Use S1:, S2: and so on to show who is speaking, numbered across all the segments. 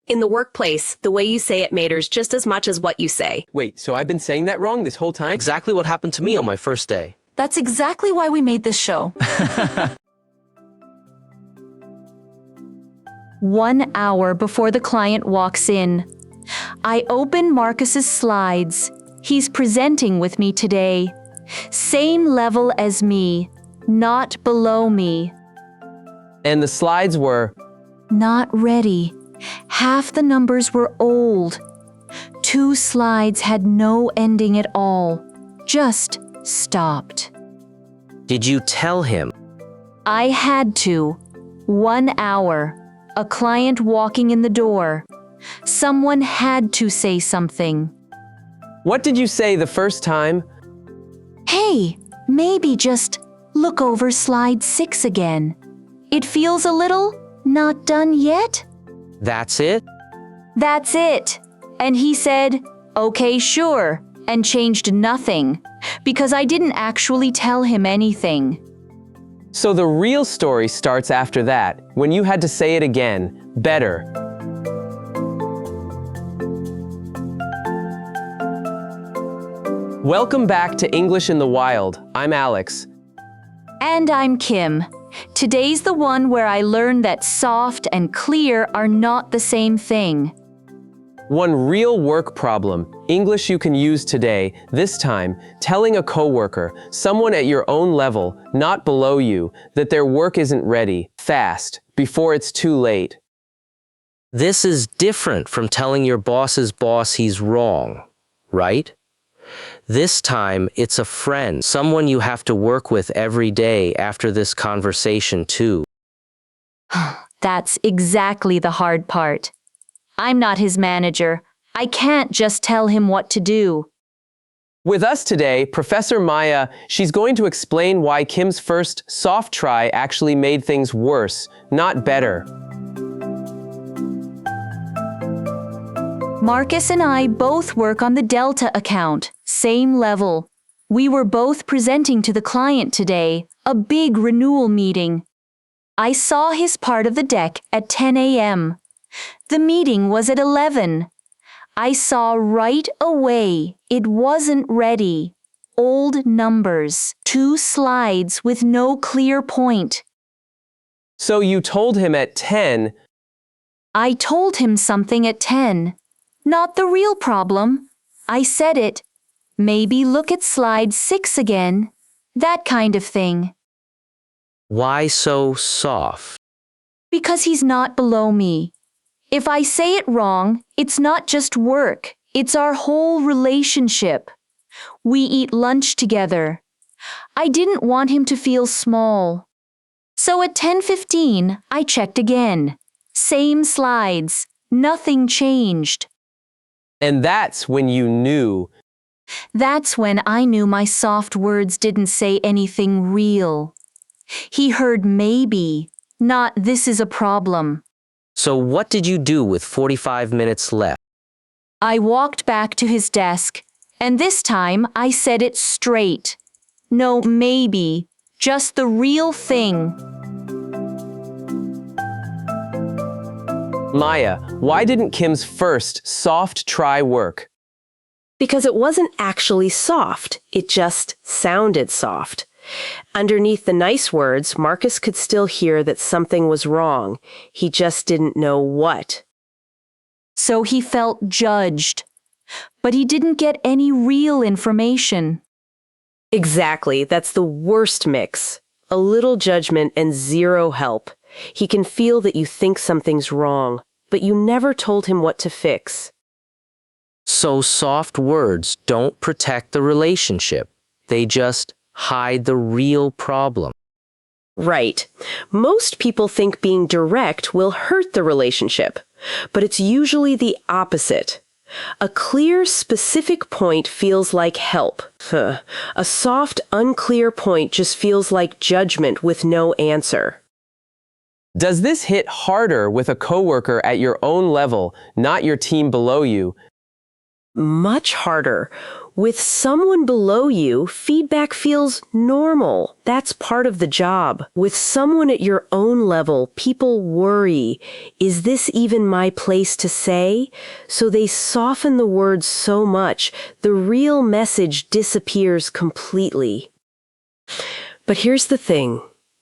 S1: In the workplace, the way you say it matters just as much as what you say.
S2: Wait, so I've been saying that wrong this whole time?
S3: Exactly what happened to me on my first day.
S4: That's exactly why we made this show.
S5: 1 hour before the client walks in. I open Marcus's slides. He's presenting with me today. Same level as me, not below me.
S2: And the slides were...
S5: Not ready. Half the numbers were old. 2 slides had no ending at all. Just stopped.
S3: Did you tell him?
S5: I had to. 1 hour. A client walking in the door. Someone had to say something.
S2: What did you say the first time?
S5: Hey, maybe just look over slide 6 again. It feels a little not done yet?
S3: That's it?
S5: That's it. And he said, okay, sure, and changed nothing, because I didn't actually tell him anything.
S2: So the real story starts after that, when you had to say it again, better. Welcome back to English in the Wild. I'm Alex.
S5: And I'm Kim. Today's the one where I learned that soft and clear are not the same thing.
S2: One real work problem, English you can use today, this time, telling a coworker, someone at your own level, not below you, that their work isn't ready, fast, before it's too late.
S3: This is different from telling your boss's boss he's wrong, right? This time, it's a friend, someone you have to work with every day after this conversation too.
S5: That's exactly the hard part. I'm not his manager. I can't just tell him what to do.
S2: With us today, Professor Maya, she's going to explain why Kim's first soft try actually made things worse, not better.
S5: Marcus and I both work on the Delta account, same level. We were both presenting to the client today, a big renewal meeting. I saw his part of the deck at 10 a.m. The meeting was at 11. I saw right away it wasn't ready. Old numbers, 2 slides with no clear point.
S2: So you told him at 10.
S5: I told him something at 10. Not the real problem. I said it. Maybe look at slide 6 again. That kind of thing.
S3: Why so soft?
S5: Because he's not below me. If I say it wrong, it's not just work. It's our whole relationship. We eat lunch together. I didn't want him to feel small. So at 10:15, I checked again. Same slides. Nothing changed.
S2: And that's when you knew.
S5: That's when I knew my soft words didn't say anything real. He heard maybe, not this is a problem.
S3: So what did you do with 45 minutes left?
S5: I walked back to his desk, and this time I said it straight. No, maybe, just the real thing.
S2: Maya, why didn't Kim's first soft try work?
S1: Because it wasn't actually soft, it just sounded soft. Underneath the nice words, Marcus could still hear that something was wrong. He just didn't know what.
S5: So he felt judged. But he didn't get any real information.
S1: Exactly, that's the worst mix. A little judgment and zero help. He can feel that you think something's wrong, but you never told him what to fix.
S3: So soft words don't protect the relationship. They just hide the real problem.
S1: Right. Most people think being direct will hurt the relationship, but it's usually the opposite. A clear, specific point feels like help. A soft, unclear point just feels like judgment with no answer.
S2: Does this hit harder with a coworker at your own level, not your team below you?
S1: Much harder. With someone below you, feedback feels normal. That's part of the job. With someone at your own level, people worry. Is this even my place to say? So they soften the words so much, the real message disappears completely. But here's the thing.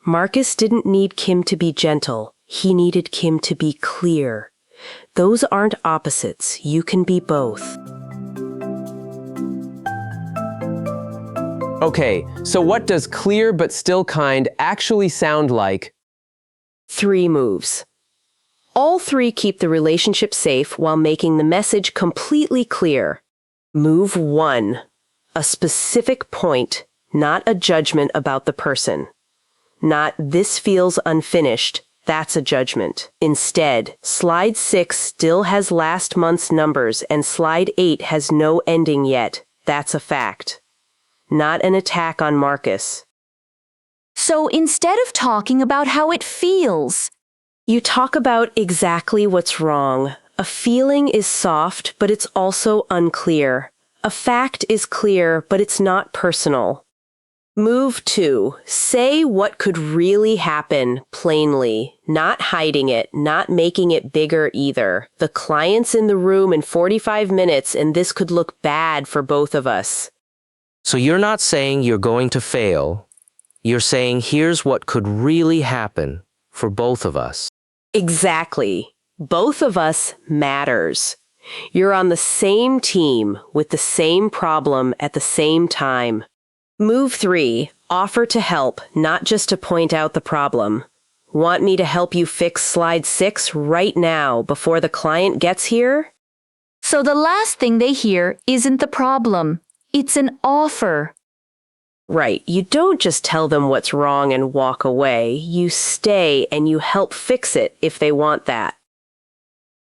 S1: Marcus didn't need Kim to be gentle. He needed Kim to be clear. Those aren't opposites. You can be both.
S2: Okay, so what does clear but still kind actually sound like?
S1: 3 moves. All 3 keep the relationship safe while making the message completely clear. Move 1. A specific point, not a judgment about the person. Not this feels unfinished. That's a judgment. Instead, slide 6 still has last month's numbers and slide 8 has no ending yet. That's a fact. Not an attack on Marcus.
S5: So instead of talking about how it feels,
S1: You talk about exactly what's wrong. A feeling is soft, but it's also unclear. A fact is clear, but it's not personal. Move 2. Say what could really happen, plainly. Not hiding it, not making it bigger either. The client's in the room in 45 minutes, and this could look bad for both of us.
S3: So you're not saying you're going to fail. You're saying here's what could really happen for both of us.
S1: Exactly. Both of us matters. You're on the same team with the same problem at the same time. Move 3. Offer to help, not just to point out the problem. Want me to help you fix slide 6 right now before the client gets here?
S5: so the last thing they hear isn't the problem. It's an offer.
S1: Right. You don't just tell them what's wrong and walk away. You stay and you help fix it if they want that.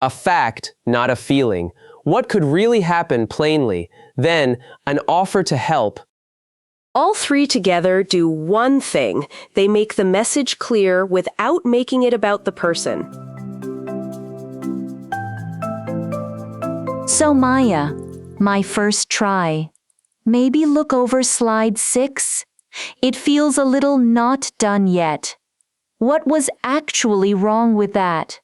S2: A fact, not a feeling. What could really happen plainly? Then, an offer to help.
S1: All 3 together do one thing. They make the message clear without making it about the person.
S5: So Maya, my first try. Maybe look over slide 6. It feels a little not done yet. What was actually wrong with that?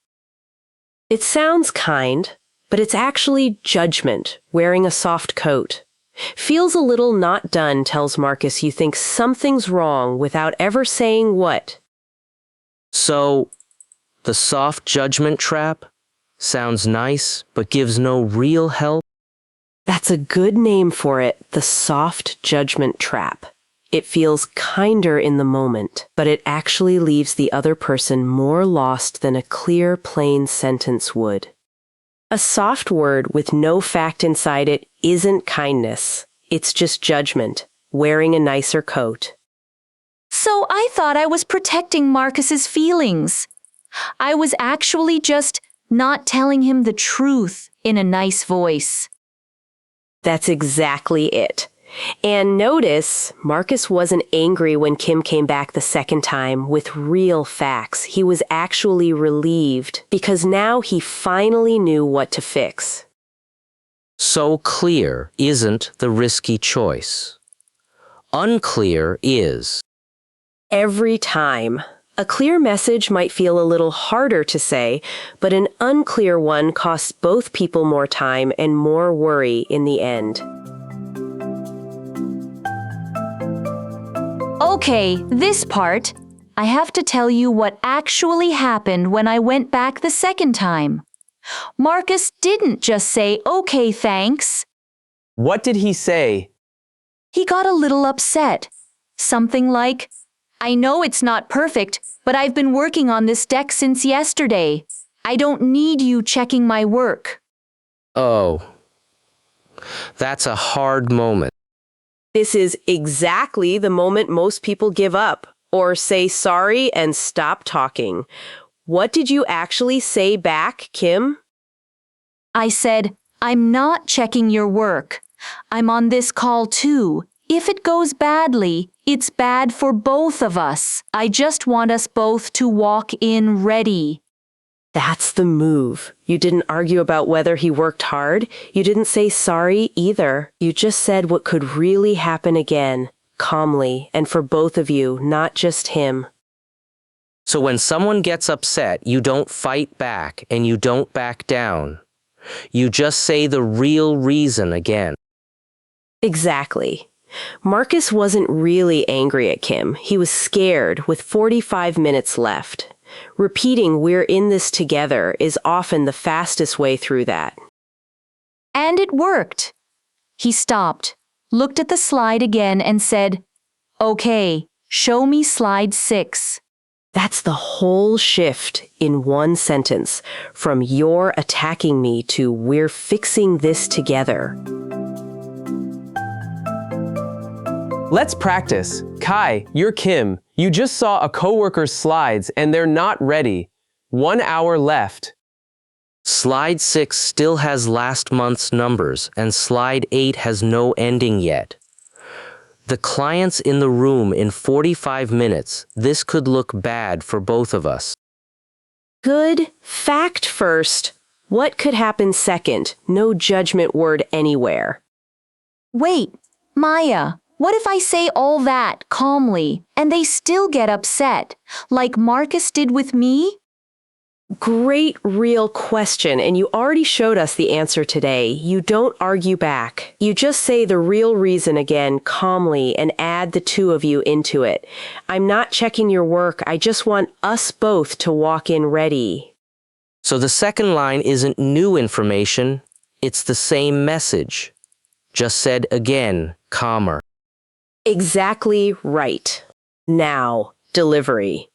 S1: It sounds kind, but it's actually judgment, wearing a soft coat. Feels a little not done tells Marcus you think something's wrong without ever saying what.
S3: So, the soft judgment trap sounds nice but gives no real help.
S1: That's a good name for it, the soft judgment trap. It feels kinder in the moment, but it actually leaves the other person more lost than a clear, plain sentence would. A soft word with no fact inside it isn't kindness. It's just judgment, wearing a nicer coat.
S5: So I thought I was protecting Marcus's feelings. I was actually just not telling him the truth in a nice voice.
S1: That's exactly it. And notice, Marcus wasn't angry when Kim came back the second time with real facts. He was actually relieved because now he finally knew what to fix.
S3: So clear isn't the risky choice. Unclear is.
S1: Every time. A clear message might feel a little harder to say, but an unclear one costs both people more time and more worry in the end.
S5: Okay, this part. I have to tell you what actually happened when I went back the second time. Marcus didn't just say, "Okay, thanks."
S2: What did he say?
S5: He got a little upset. Something like, "I know it's not perfect, but I've been working on this deck since yesterday. I don't need you checking my work."
S3: Oh, that's a hard moment.
S1: This is exactly the moment most people give up or say sorry and stop talking. What did you actually say back, Kim?
S5: I said, "I'm not checking your work. I'm on this call too. If it goes badly, it's bad for both of us. I just want us both to walk in ready."
S1: That's the move. You didn't argue about whether he worked hard. You didn't say sorry either. You just said what could really happen again, calmly, and for both of you, not just him.
S3: So when someone gets upset, you don't fight back and you don't back down. You just say the real reason again.
S1: Exactly. Marcus wasn't really angry at Kim. He was scared with 45 minutes left. Repeating "we're in this together" is often the fastest way through that.
S5: And it worked. He stopped, looked at the slide again and said, "Okay, show me slide 6.
S1: That's the whole shift in one sentence, from "you're attacking me" to "we're fixing this together."
S2: Let's practice. Kai, you're Kim. You just saw a coworker's slides and they're not ready. 1 hour left.
S3: Slide 6 still has last month's numbers and slide 8 has no ending yet. The client's in the room in 45 minutes. This could look bad for both of us.
S1: Good. Fact first. What could happen second? No judgment word anywhere.
S5: Wait, Maya, what if I say all that calmly and they still get upset, like Marcus did with me?
S1: Great real question, and you already showed us the answer today. You don't argue back. You just say the real reason again calmly and add the two of you into it. "I'm not checking your work. I just want us both to walk in ready."
S3: So the second line isn't new information, it's the same message. Just said again, calmer.
S1: Exactly right. Now, delivery.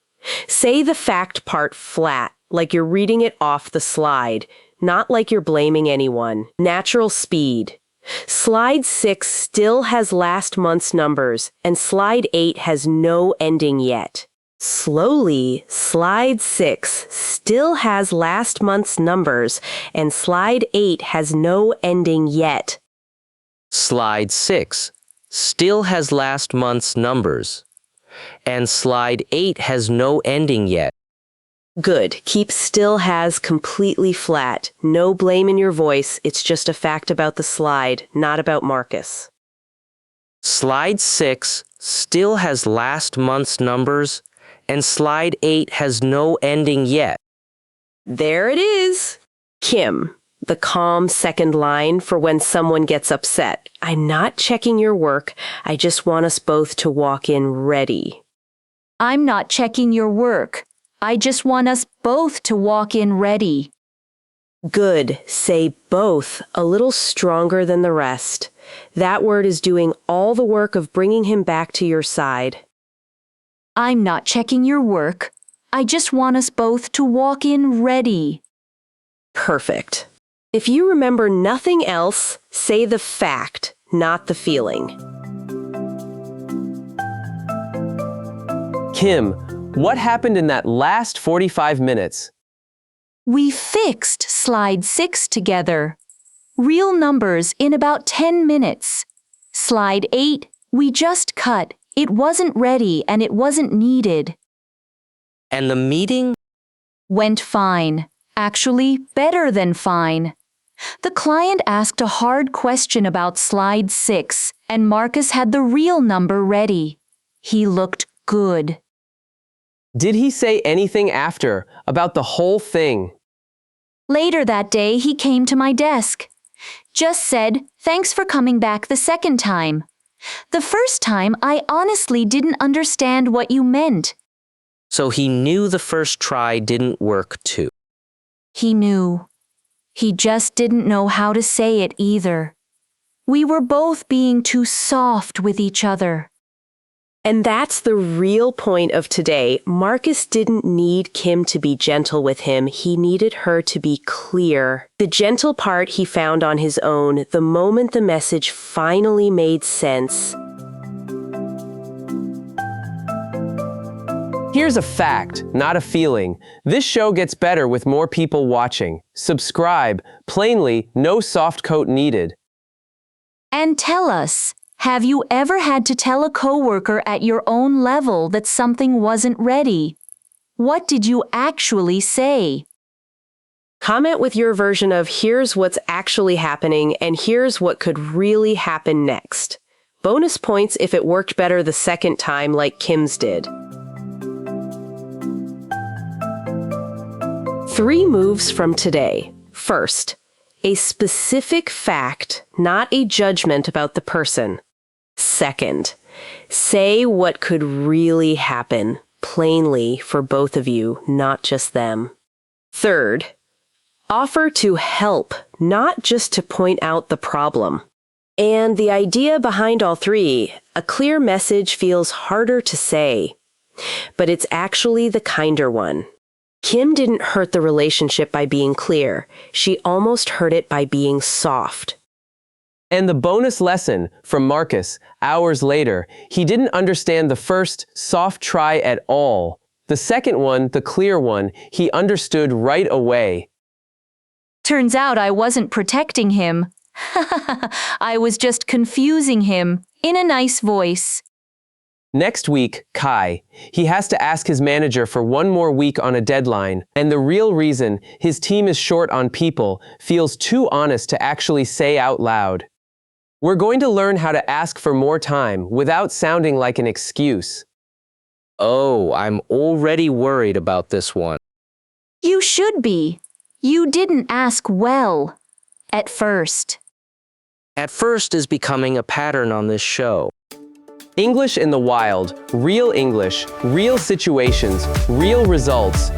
S1: Say the fact part flat, like you're reading it off the slide, not like you're blaming anyone. Natural speed. Slide 6 still has last month's numbers, and slide 8 has no ending yet. Slowly, slide 6 still has last month's numbers, and slide 8 has no ending yet.
S3: Slide 6 still has last month's numbers, and slide 8 has no ending yet.
S1: Good. Keep "still has" completely flat. No blame in your voice. It's just a fact about the slide, not about Marcus.
S3: Slide 6 still has last month's numbers, and slide 8 has no ending yet.
S1: There it is. Kim, the calm second line for when someone gets upset. "I'm not checking your work. I just want us both to walk in ready."
S5: I'm not checking your work. I just want us both to walk in ready.
S1: Good. Say "both" a little stronger than the rest. That word is doing all the work of bringing him back to your side.
S5: I'm not checking your work. I just want us both to walk in ready.
S1: Perfect. If you remember nothing else, say the fact, not the feeling.
S2: Kim, what happened in that last 45 minutes?
S5: We fixed slide 6 together. Real numbers in about 10 minutes. Slide 8, we just cut. It wasn't ready and it wasn't needed.
S3: And the meeting?
S5: Went fine. Actually, better than fine. The client asked a hard question about slide 6, and Marcus had the real number ready. He looked good.
S2: Did he say anything after about the whole thing?
S5: Later that day, he came to my desk. Just said, "Thanks for coming back the second time. The first time, I honestly didn't understand what you meant."
S3: So he knew the first try didn't work too.
S5: He knew. He just didn't know how to say it either. We were both being too soft with each other.
S1: And that's the real point of today. Marcus didn't need Kim to be gentle with him. He needed her to be clear. The gentle part he found on his own the moment the message finally made sense.
S2: Here's a fact, not a feeling. This show gets better with more people watching. Subscribe. Plainly, no soft coat needed.
S5: And tell us, have you ever had to tell a coworker at your own level that something wasn't ready? What did you actually say?
S1: Comment with your version of here's what's actually happening and here's what could really happen next. Bonus points if it worked better the second time like Kim's did. 3 moves from today. First, a specific fact, not a judgment about the person. Second, say what could really happen, plainly for both of you, not just them. Third, offer to help, not just to point out the problem. And the idea behind all 3, a clear message feels harder to say, but it's actually the kinder one. Kim didn't hurt the relationship by being clear. She almost hurt it by being soft.
S2: And the bonus lesson from Marcus, hours later, he didn't understand the first soft try at all. The second one, the clear one, he understood right away.
S5: Turns out I wasn't protecting him. I was just confusing him in a nice voice.
S2: Next week, Kai. He has to ask his manager for 1 more week on a deadline, and the real reason his team is short on people feels too honest to actually say out loud. We're going to learn how to ask for more time without sounding like an excuse.
S3: Oh, I'm already worried about this one.
S5: You should be. You didn't ask well. At first.
S3: At first is becoming a pattern on this show.
S2: English in the wild, real English, real situations, real results.